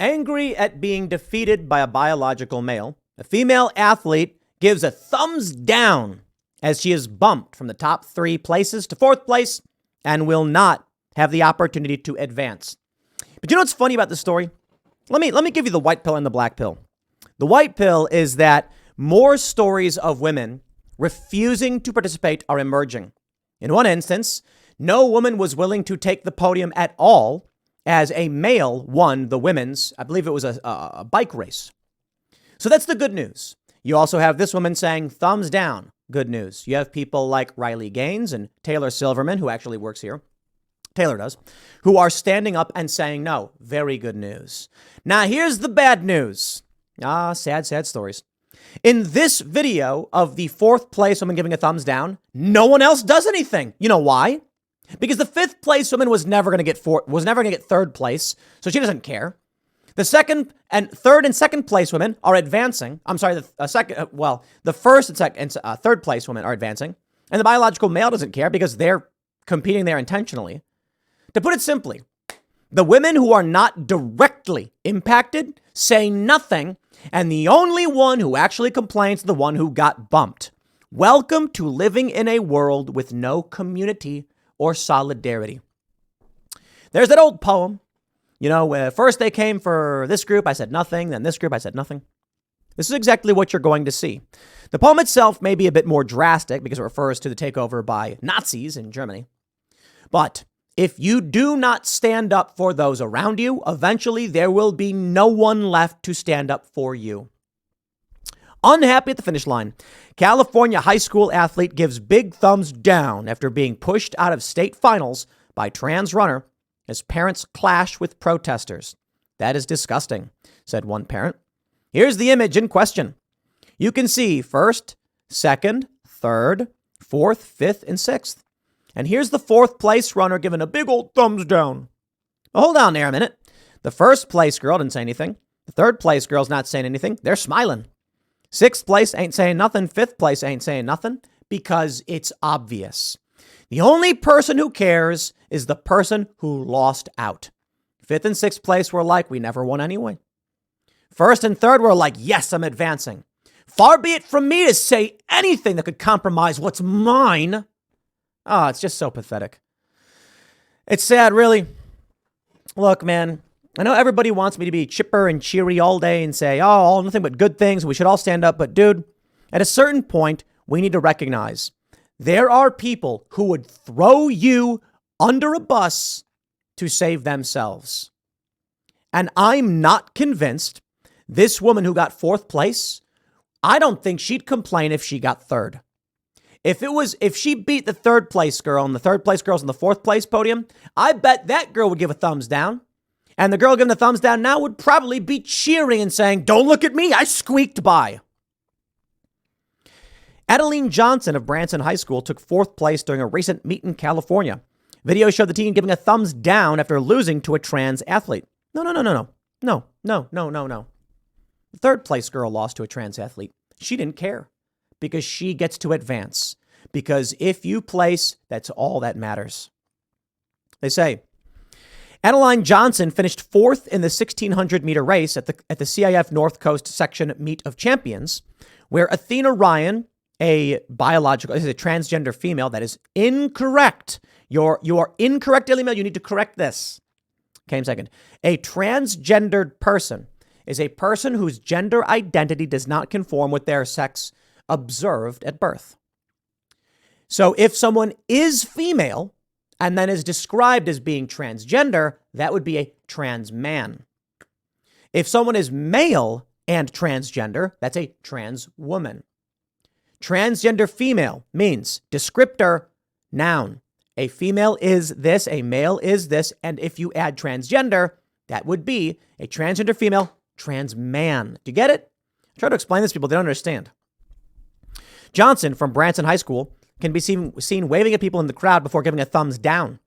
Angry at being defeated by a biological male, a female athlete gives a thumbs down as she is bumped from the top 3 places to 4th place and will not have the opportunity to advance. But you know what's funny about this story? Let me give you the white pill and the black pill. The white pill is that more stories of women refusing to participate are emerging. In one instance, no woman was willing to take the podium at all as a male won the women's, I believe it was a bike race. So that's the good news. You also have this woman saying thumbs down. Good news. You have people like Riley Gaines and Taylor Silverman, who actually works here. Taylor does, who are standing up and saying no. Very good news. Now, here's the bad news. Sad stories. In this video of the 4th place woman giving a thumbs down, no one else does anything. You know why? Because the 5th place woman was never going to get 3rd place, so she doesn't care. The 3rd and 2nd place women are advancing. I'm sorry, the 1st and 3rd place women are advancing, and the biological male doesn't care because they're competing there intentionally. To put it simply, the women who are not directly impacted say nothing, and the only one who actually complains is the one who got bumped. Welcome to living in a world with no community or solidarity. There's that old poem. You know, first they came for this group, I said nothing. Then this group, I said nothing. This is exactly what you're going to see. The poem itself may be a bit more drastic because it refers to the takeover by Nazis in Germany. But if you do not stand up for those around you, eventually there will be no one left to stand up for you. Unhappy at the finish line, California high school athlete gives big thumbs down after being pushed out of state finals by trans runner as parents clash with protesters. That is disgusting, said one parent. Here's the image in question. You can see 1st, 2nd, 3rd, 4th, 5th, and 6th. And here's the 4th place runner giving a big old thumbs down. Well, hold on there a minute. The 1st place girl didn't say anything. The 3rd place girl's not saying anything. They're smiling. 6th place ain't saying nothing. 5th place ain't saying nothing because it's obvious. The only person who cares is the person who lost out. 5th and 6th place were like, we never won anyway. 1st and 3rd were like, yes, I'm advancing. Far be it from me to say anything that could compromise what's mine. Oh, it's just so pathetic. It's sad, really. Look, man, I know everybody wants me to be chipper and cheery all day and say, oh, nothing but good things. We should all stand up. But dude, at a certain point, we need to recognize there are people who would throw you under a bus to save themselves. And I'm not convinced this woman who got 4th place, I don't think she'd complain if she got 3rd. If she beat the 3rd place girl and the 3rd place girl's on the 4th place podium, I bet that girl would give a thumbs down. And the girl giving the thumbs down now would probably be cheering and saying, don't look at me, I squeaked by. Adeline Johnson of Branson High School took 4th place during a recent meet in California. Video showed the teen giving a thumbs down after losing to a trans athlete. No. The 3rd place girl lost to a trans athlete. She didn't care because she gets to advance. Because if you place, that's all that matters. They say, Adeline Johnson finished 4th in the 1,600 meter race at the CIF North Coast Section Meet of Champions, where Athena Ryan, a transgender female, that is incorrect. You are incorrect, Daily Mail. You need to correct this. Okay, second. A transgendered person is a person whose gender identity does not conform with their sex observed at birth. So if someone is female and then is described as being transgender, that would be a trans man. If someone is male and transgender, that's a trans woman. Transgender female means descriptor, noun. A female is this, a male is this, and if you add transgender, that would be a transgender female, trans man. Do you get it? I try to explain this to people, they don't understand. Johnson from Branson High School can be seen waving at people in the crowd before giving a thumbs down.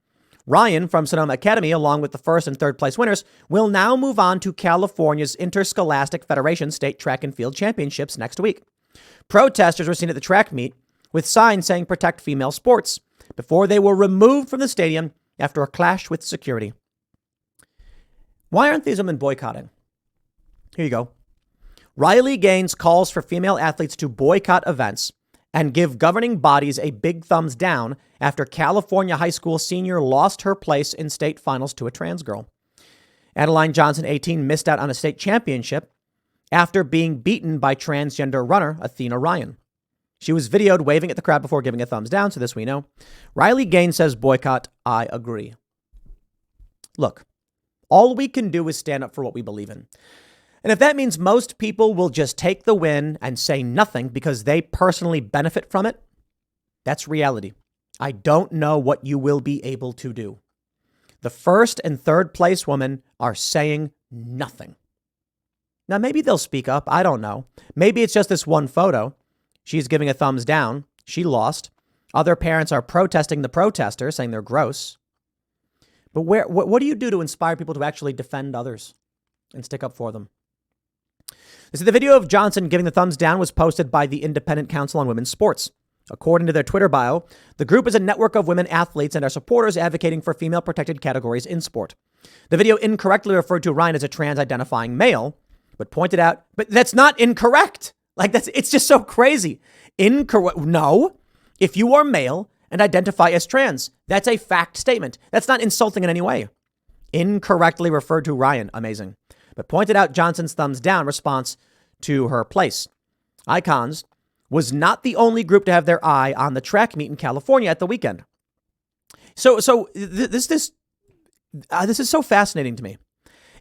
Ryan from Sonoma Academy, along with the 1st and 3rd place winners, will now move on to California's Interscholastic Federation State Track and Field Championships next week. Protesters were seen at the track meet with signs saying protect female sports before they were removed from the stadium after a clash with security. Why aren't these women boycotting? Here you go. Riley Gaines calls for female athletes to boycott events and give governing bodies a big thumbs down after California high school senior lost her place in state finals to a trans girl. Adeline Johnson, 18, missed out on a state championship after being beaten by transgender runner Athena Ryan. She was videoed waving at the crowd before giving a thumbs down, so this we know. Riley Gaines says boycott. I agree. Look, all we can do is stand up for what we believe in. And if that means most people will just take the win and say nothing because they personally benefit from it, that's reality. I don't know what you will be able to do. The first and third place women are saying nothing. Now, maybe they'll speak up. I don't know. Maybe it's just this one photo. She's giving a thumbs down. She lost. Other parents are protesting the protesters, saying they're gross. But what do you do to inspire people to actually defend others and stick up for them? So the video of Johnson giving the thumbs down was posted by the Independent Council on Women's Sports. According to their Twitter bio, the group is a network of women athletes and are supporters advocating for female protected categories in sport. The video incorrectly referred to Ryan as a trans identifying male, but pointed out, but that's not incorrect. It's just so crazy. Incorrect. No, if you are male and identify as trans, that's a fact statement. That's not insulting in any way. Incorrectly referred to Ryan. Amazing. But pointed out Johnson's thumbs down response to her place. Icons was not the only group to have their eye on the track meet in California at the weekend. So this is so fascinating to me.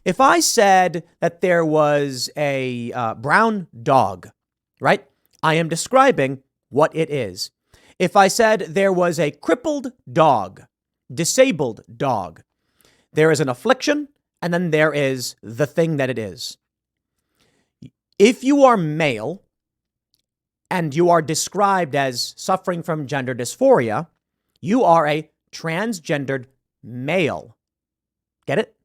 If I said that there was a brown dog, right? I am describing what it is. If I said there was a crippled dog, disabled dog, there is an affliction, and then there is the thing that it is. If you are male and you are described as suffering from gender dysphoria, you are a transgendered male. Get it?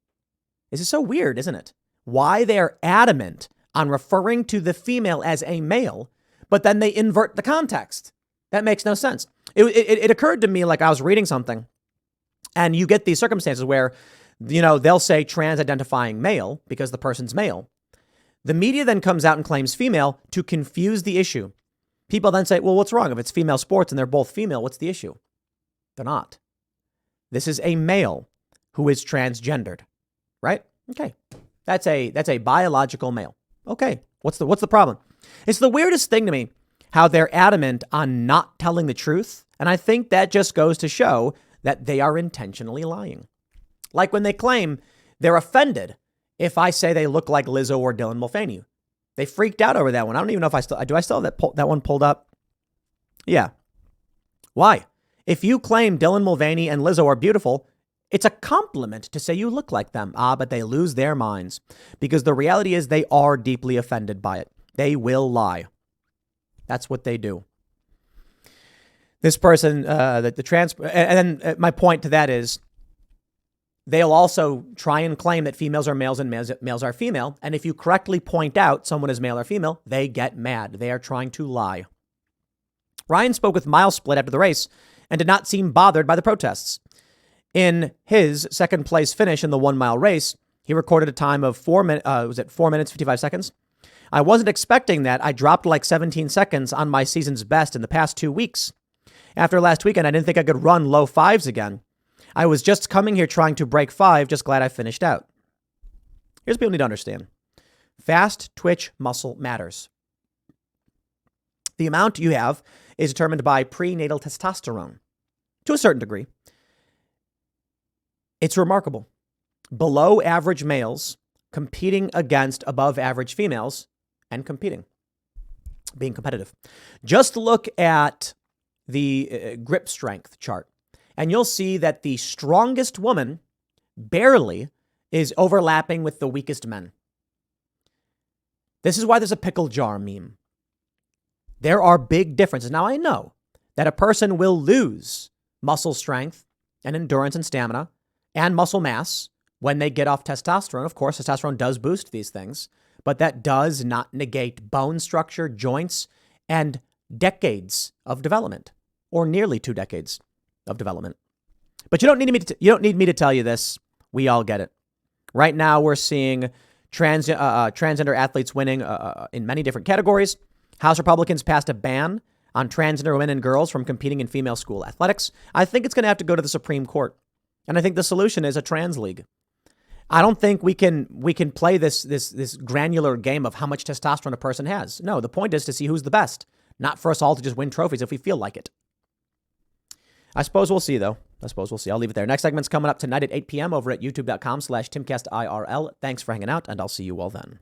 This is so weird, isn't it? Why they're adamant on referring to the female as a male, but then they invert the context. That makes no sense. It occurred to me like I was reading something, and you get these circumstances where, they'll say trans identifying male because the person's male. The media then comes out and claims female to confuse the issue. People then say, well, what's wrong? If it's female sports and they're both female, what's the issue? They're not. This is a male who is transgendered, right? Okay. That's a biological male. Okay. What's the problem? It's the weirdest thing to me how they're adamant on not telling the truth. And I think that just goes to show that they are intentionally lying. Like when they claim they're offended if I say they look like Lizzo or Dylan Mulvaney. They freaked out over that one. I don't even know if I still have that one pulled up? Yeah. Why? If you claim Dylan Mulvaney and Lizzo are beautiful, it's a compliment to say you look like them. But they lose their minds because the reality is they are deeply offended by it. They will lie. That's what they do. This person, the trans, and then my point to that is they'll also try and claim that females are males and males are female. And if you correctly point out someone is male or female, they get mad. They are trying to lie. Ryan spoke with MileSplit after the race and did not seem bothered by the protests. In his second place finish in the 1 mile race, he recorded a time of 4 minutes, 55 seconds. I wasn't expecting that. I dropped like 17 seconds on my season's best in the past 2 weeks. After last weekend, I didn't think I could run low fives again. I was just coming here trying to break 5, just glad I finished out. Here's what people need to understand. Fast twitch muscle matters. The amount you have is determined by prenatal testosterone to a certain degree. It's remarkable. Below average males competing against above average females and being competitive. Just look at the grip strength chart. And you'll see that the strongest woman barely is overlapping with the weakest men. This is why there's a pickle jar meme. There are big differences. Now, I know that a person will lose muscle strength and endurance and stamina and muscle mass when they get off testosterone. Of course, testosterone does boost these things, but that does not negate bone structure, joints, and decades of development, or nearly 2 decades of development. But you don't need me to tell you this. We all get it. Right now, we're seeing transgender athletes winning in many different categories. House Republicans passed a ban on transgender women and girls from competing in female school athletics. I think it's going to have to go to the Supreme Court. And I think the solution is a trans league. I don't think we can play this granular game of how much testosterone a person has. No, the point is to see who's the best, not for us all to just win trophies if we feel like it. I suppose we'll see, though. I'll leave it there. Next segment's coming up tonight at 8 p.m. over at youtube.com/TimcastIRL. Thanks for hanging out, and I'll see you all then.